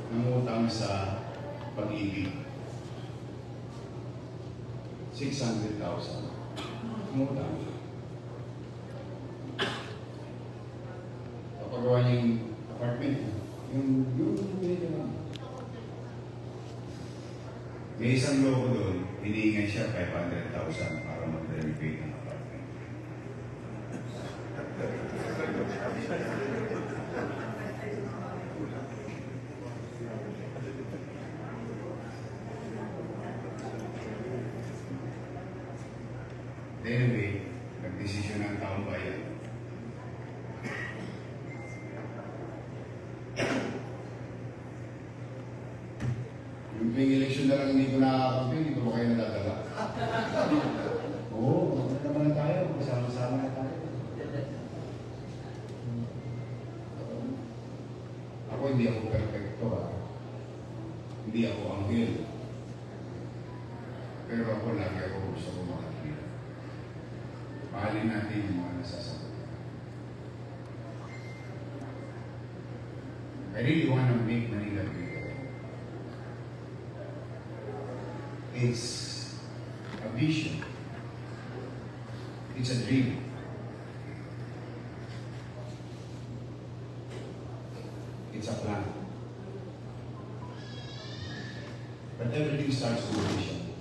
nangutang sa pag-ibig. 600,000. Nangutang. Papagawa niya yung apartment. May isang loko doon, hinihingan siya 500,000 para mag-renovate ng apartment. Anyway, nag-desisyon ng taong bayan. Yung election na lang hindi ko nakakakampi, hindi ko ba kayo nadadala? Oo, maganda naman tayo, kasama-sama na tayo. Ako hindi ako perfecto, hindi ako anghel. Pero ako lagi ako gusto ko makakita. Mahalin natin yung mga nasasagot. I really want to make Manila bigger. It's a vision. It's a dream. It's a plan. But everything starts with a vision.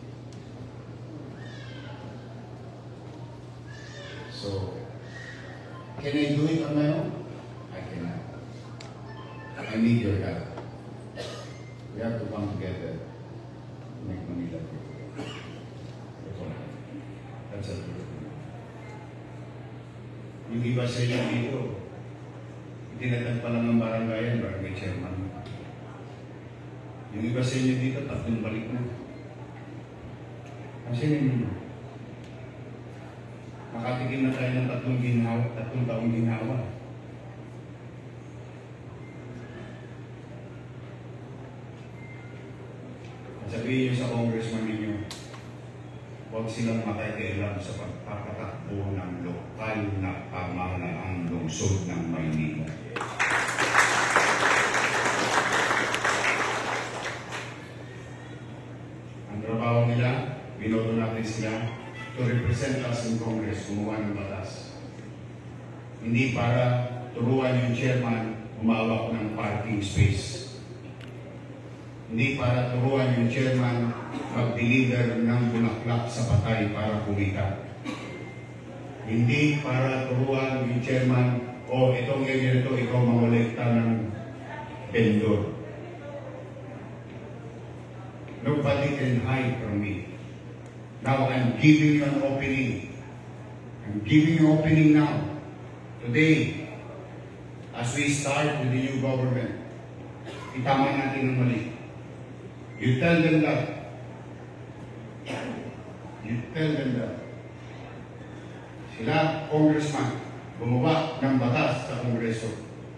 So, can I do it on my own? I cannot. I need your help. We have to come together to make Manila great. That's a good thing. Yung iba sa inyo dito, itinatag pa lang ang barangay chairman. Yung iba sa inyo dito, 3 balik na. Kasi ninyo, makatikim na tayo ng 3 taong ginhawa. Sabihin niyo sa congressman ninyo, huwag silang makikialam sa pagpapatakbo ng lokal na pamahalaang lungsod ng Maynila. Ang trabaho nila, binoto natin sila to represent us in Congress, gumawa ng batas. Hindi para turuan yung chairman humawak ng parking space. Hindi para turuan yung chairman mag-deliver ng bulaklak sa patay para kumita. Hindi para turuan yung chairman, itong area nito, ikaw mangolekta ng vendor. Nobody can hide from me. Now I'm giving you an opening. I'm giving you an opening now. Today, as we start with the new government, itama natin ang mali. You tell them that. You tell them that. Sila, congressman, gumawa ng batas sa Kongreso,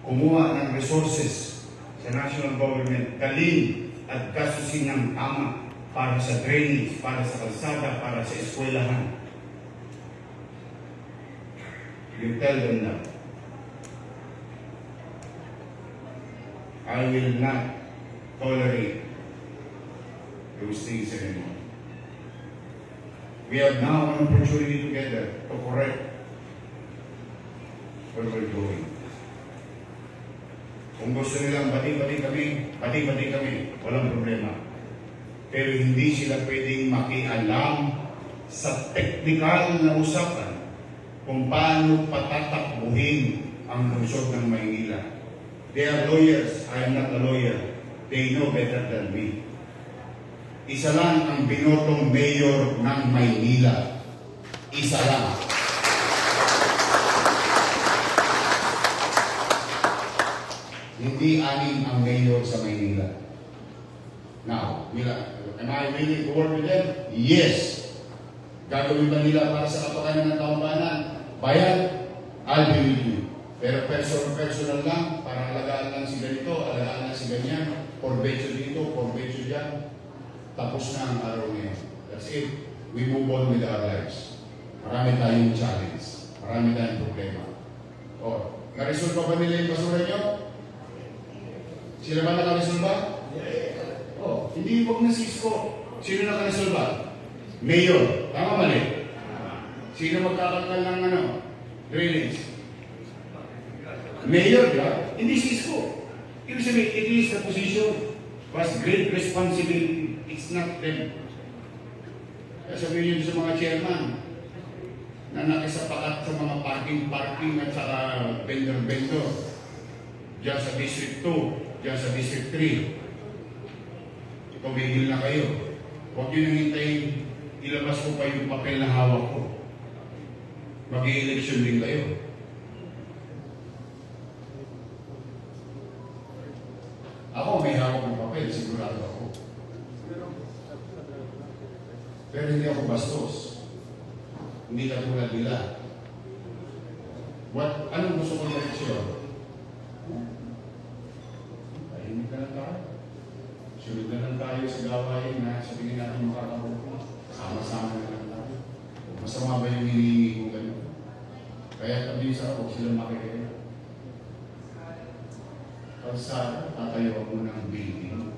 kumuha ng resources sa national government, dalhin at gastusin ng tama para sa drainage, para sa kalsada, para sa eskwelahan. You tell them that. I will not tolerate those things anymore. We have now an opportunity together to correct where we're going. Kung gusto nilang bati-bati kami, walang problema. Pero hindi sila pwedeng makialam sa technical na usapan kung paano patatakbuhin ang lungsod ng Maynila. They are lawyers. I am not a lawyer. They know better than me. Isa lang ang binotong mayor ng Maynila. Isa lang. Hindi 6 ang mayor sa Maynila. Now, am I willing to work with them? Yes. Gagawin ba nila para sa kapakanan ng taong bayan? I'll be with you. Pero personal lang, para alagaan lang si ganito, alagaan lang si ganyan, porbetso dito, porbetso dyan. Tapos na ang araw ngayon. That's it. We move on with our lives. Marami tayong challenge. Marami tayong problema. Na-resolve pa ba nila yung basura nyo? Sila ba naka-resolve ba? Hindi huwag na Cisco. Sino naka-resolve ba? Mayor. Tama mali? Sino magkakakal ng drainage? Mayor, diba? Hindi Cisco. Ibig sabihin, it is the position was great responsibility. It's not them. Kaya sabihin yun sa mga chairman na nakisapakat sa mga parking at saka vendor. Diyan sa District 2, diyan sa District 3. Tumigil na kayo. Huwag nyo nang hintayin, ilabas ko pa yung papel na hawak ko. Mag-i-election din kayo. Ako may hawak ng papel, sigurado ako. Pero hindi ako bastos. Hindi katulad nila. Anong gusto ko ng leksyon? Tahimik na lang tayo. Sunod na lang tayo sa gawain na sabihin natin makakabuko. Sama-sama na lang tayo. Masama ba yung hinihingi ko gano'n? Kaya tabi sa ako, sila makikita. Kalsada, tatayo ako ng building.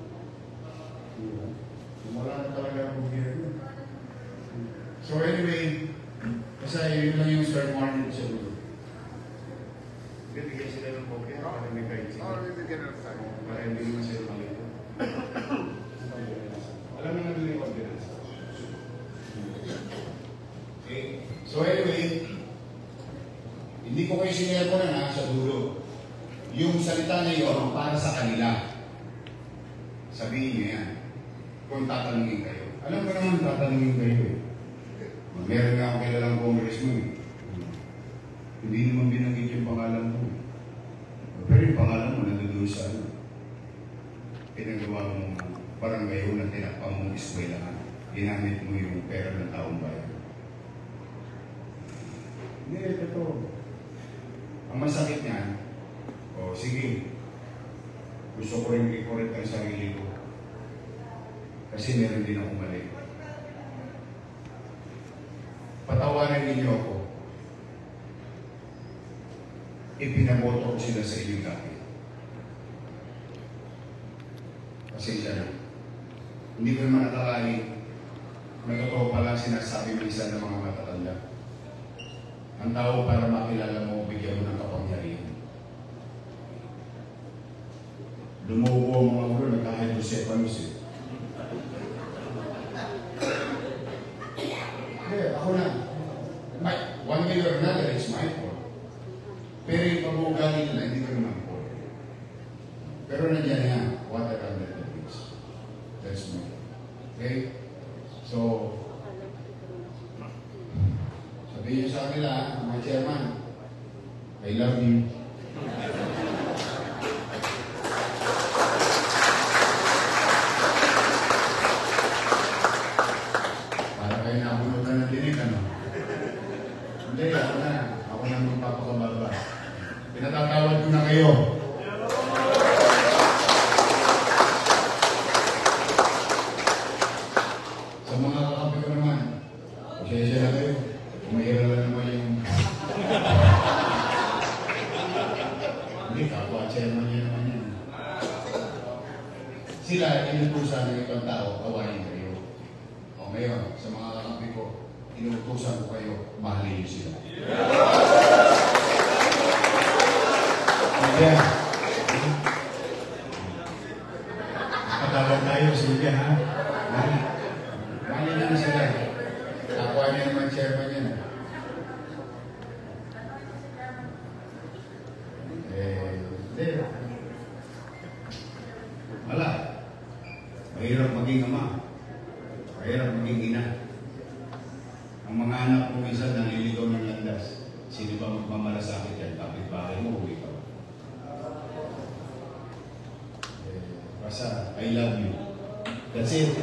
Wala na talaga ang gobyerno. So anyway, Kasi yun lang yung start warning sa dulo. Bibigyan sila ng kopya para may kahit sila.
Oo, bibigyan ng tayo.
Para hindi naman sila malito. Alam naman nila yung ordinance. Okay? So anyway, hindi ko kayo sinaya ko na sa dulo. Yung salita na yun para sa kanila. Sabihin niyo yan. Kung tatanungin kayo. Alam ko naman tatanungin kayo eh. Meron nga ako kilalang congressman eh. Hindi naman binanggit yung pangalan mo. Pero yung pangalan mo nandoon sa ano. Pinagawa mong barangay ho na tinakpang mong eskwelahan. Ginamit mo yung pera ng taong bayan. Hindi, ito. Ang masakit niyan, sige, gusto ko rin i-correct ang sarili ko. Kasi meron din akong mali. Patawanan ninyo ako. Ipinaboto ko sila sa inyong dati. Pasensya na. Hindi ko naman nakalain na totoo pala sinasabi minsan ng mga matatanda. Ang tao para makilala mo, bigyan mo ng kapangyarihan. Lumubo ang mga ulo, nagka-hydrocephalus eh. Ako na. One way or another, it's my fault. Pero yung pag-uugali nila, hindi ko naman fault. Pero nandiyan yan, water under the bridge. That's me. Okay? So, sabihin niyo sa kanila, mga chairman, I love you. Para kayo nabunutan ng dinig, ano? Hindi, ako na. Ako na magpapakababa. Pinatatawad ko na kayo. Sa mga kakampi ko naman, pasensya na kayo. Umahira lang naman yung... Hindi, kapwa chairman niya naman yan. Sila, inutusan ng ibang tao, kawain kayo. O ngayon, sa mga kakampi ko, inutusan ko kayo, mahalin niyo sila. Sige. Patawag tayo, sige ha? Mahalin niyo sila. Kapwa niya naman chairman yan. Hindi. Wala. Mahirap maging ama. Mahirap maging ina. Ang mga anak mo minsan naliligaw ng landas. Sino ba magmamalasakit yan? Kapit-bahay mo, huwi ka ba? Basta, I love you. That's it.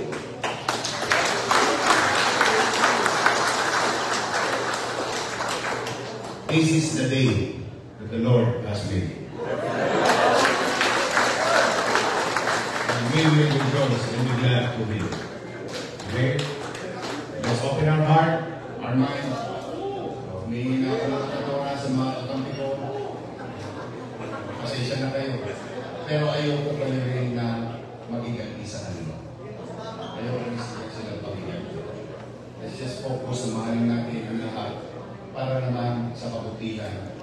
This is the day that the Lord has made. And we will rejoice and be glad to be. Okay? Let's open our heart, our mind. Humingi na ako ng katawa sa mga kakampi ko. Pasensya na kayo. Pero ayoko kayo rin na mag-iganti sa kanila. Ayoko rin sila pag-iganti. Let's just focus sa mahalin natin ang lahat para naman sa kabutihan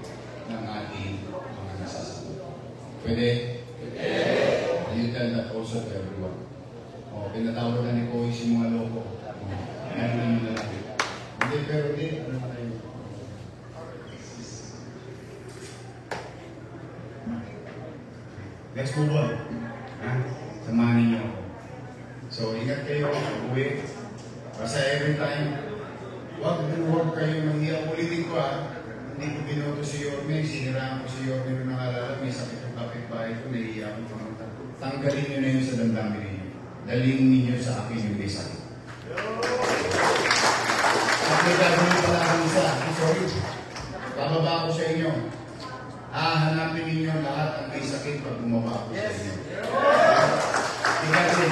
ng ating mga nasasagot. Pwede? You tell that also to everyone. Pinatawag na ni Koy si mga loko. Ano naman na lang. Hindi, pero hindi. Ano na tayo? Let's move on. Samahan ninyo ako. So, ingat kayo. Uwi. Basta every time, huwag kayo manghiya. Ulitin ko hindi ko binoto si Yorme. Siniraan ko si Yorme nung nakalala. May sakit ng kapitbahay ko. Nahihiya ko pumunta. Tanggalin nyo na yun sa damdamin ninyo. Daling ninyo sa akin yung may sakit. At may gagawin pala akong isa. Sorry. Bababa ako sa inyo. Hanapin ninyo lahat ang may sakit pag bumaba ako sa inyo. Kasi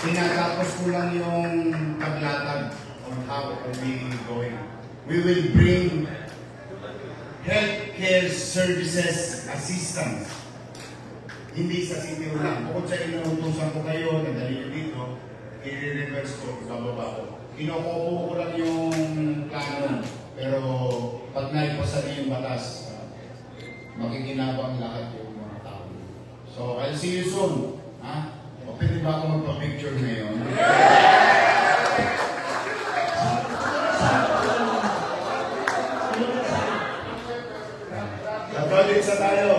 tinatapos ko lang yung paglatag on how are we going. We will bring healthcare services assistance. Hindi sa city lang. Bukod sa inuutusan ko kayo, nadali nyo dito, i-reverse ko, bababa ko. Kinukupo ko lang yung plano Pero pag naipasa na yung batas, makikinabang lahat yung mga tao. So, I'll see you soon. Ha? O pwede ba ako magpa-picture ngayon? Project sa tayo.